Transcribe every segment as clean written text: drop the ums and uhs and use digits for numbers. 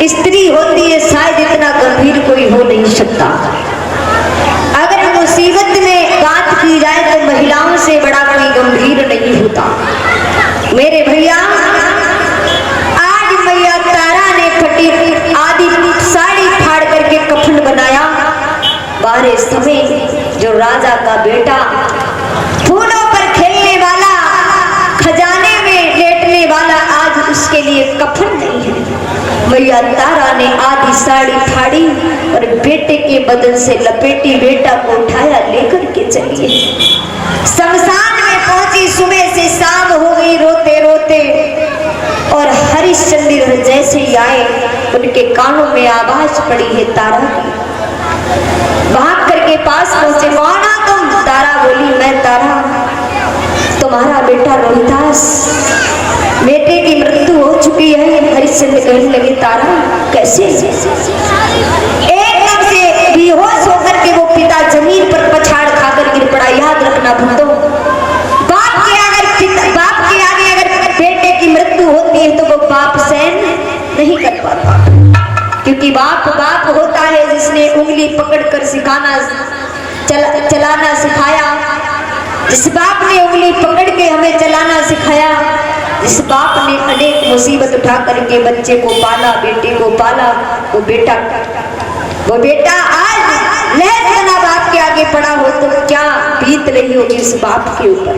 स्त्री होती है शायद इतना गंभीर कोई हो नहीं सकता। अगर मुसीबत में बात की जाए तो महिलाओं से बड़ा कोई गंभीर नहीं होता। मेरे भैया, आज मैया तारा ने फटी आदि साड़ी फाड़ करके कफन बनाया। बारे समय जो राजा का बेटा फूलों पर खेलने वाला, खजाने में लेटने वाला, आज उसके लिए कफन नहीं है। मैया तारा ने आधी साड़ी फाड़ी और बेटे के बदन से लपेटी, बेटा को उठाया, लेकर के चलिए शमशान में पहुंची। सुबह से शाम हो गई रोते रोते, और हरिश्चंद्र जैसे ही आए उनके कानों में आवाज पड़ी है तारा की। भाग करके पास पहुंचे, कौन हो तुम? तारा बोली, मैं तारा, तुम्हारा बेटा रोहिदास, बेटे की मृत्यु हो चुकी है। हरिश्चंद्र कहने लगे, तारा कैसे? एकदम से बेहोश होकर के वो पिता जमीन पर पछाड़ खाकर गिर पड़ा। याद रखना भक्तों, बाप के आगे अगर बेटे की मृत्यु होती है तो वो बाप सहन नहीं कर पाता, क्योंकि बाप होता है जिसने उंगली पकड़कर चलाना सिखाया। जिस बाप ने उंगली पकड़ के हमें चलाना सिखाया, जिस बाप ने अनेक मुसीबत उठा करके बच्चे को पाला, बेटे को पाला, वो बेटा आज लहज़ना बाप के आगे पड़ा हो तो क्या बीत रही होगी उस बाप के ऊपर।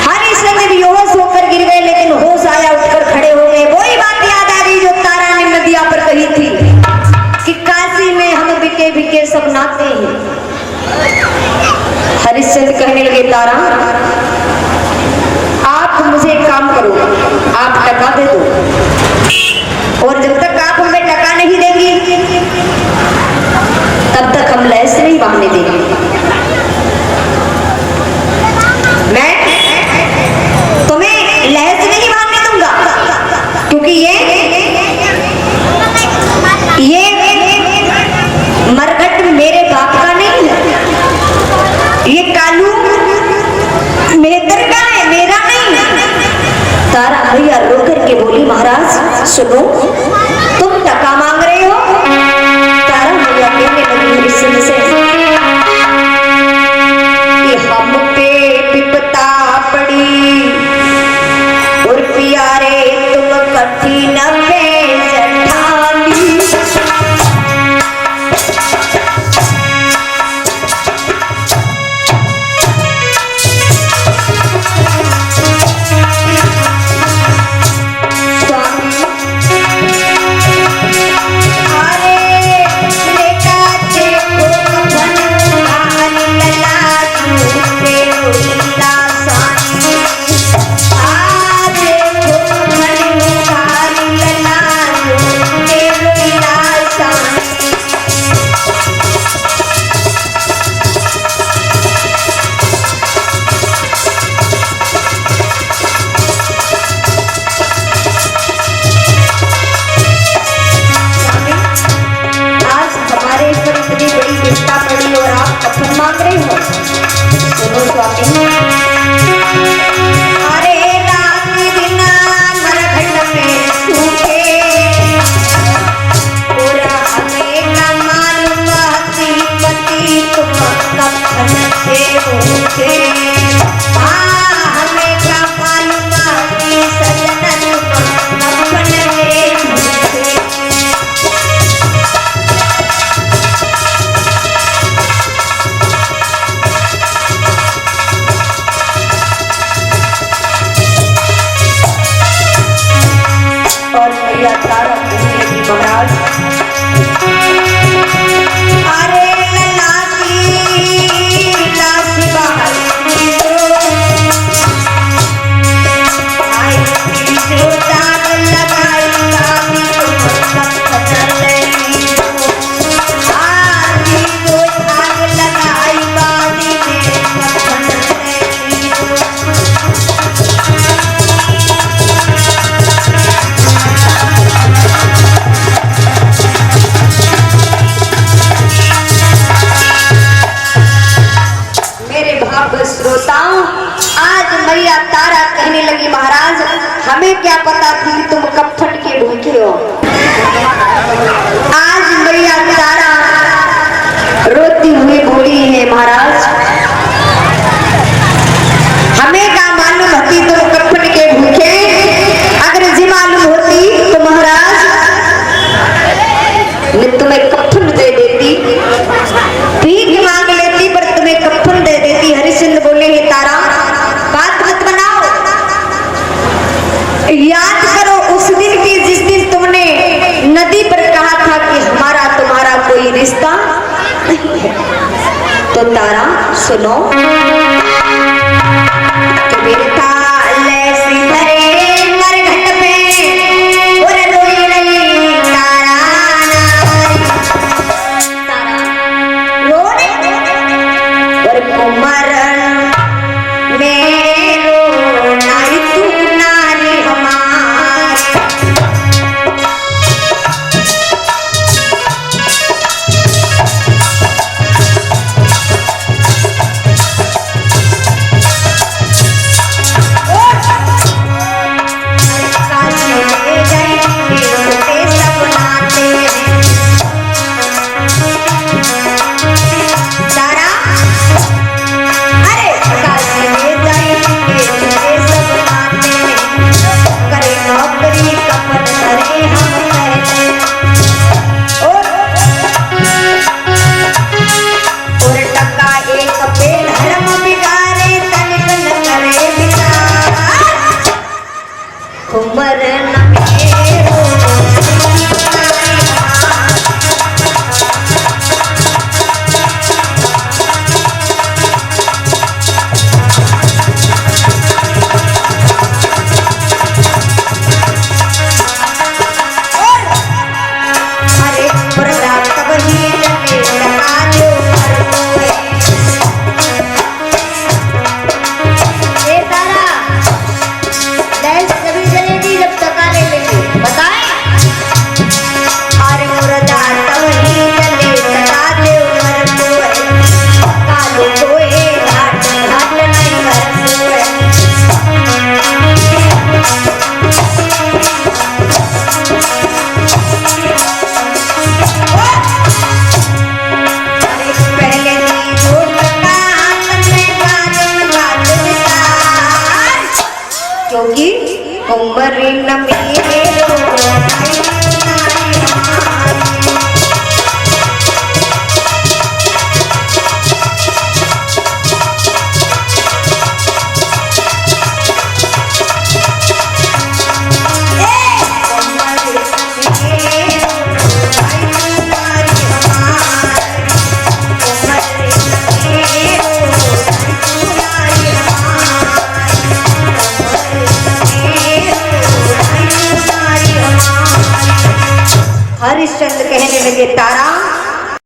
हरिश्चंद्र बेहोश होकर गिर गए, लेकिन होश आया, उठकर खड़े हो गए। वही बात याद आ गई जो तारा ने नदिया पर कही थी कि काशी में हम बिके बिके सब नाते हैं। हरिश्चंद्र कहने लगे, तारा आप मुझे एक काम करो, आप टका दे दो, और जब तक आप हमें टका नहीं देंगी तब तक हम लहस नहीं बांधने देंगे। मैं तुम्हें लहस नहीं बांधने दूंगा, क्योंकि ये मरघट मेरे बाप का नहीं है, ये कालू मेहतर का है, मेरा नहीं। तारा भैया रो करके बोली, महाराज सुनो, तुम टका मांग रहे हो? तारा भैया कहने लगी हरिश्चंद्र से कि हम पे विपदा पड़ी और प्यारे तुम कठिन पेश ठानी। तो तारा सुनो कि मेरे थाले सिंदरे मरघट पे और रोई नहीं तारा रोने और कुमरन मेरो नारी तू नारी हमारी। हरिश्चंद्र कहने लगे तारा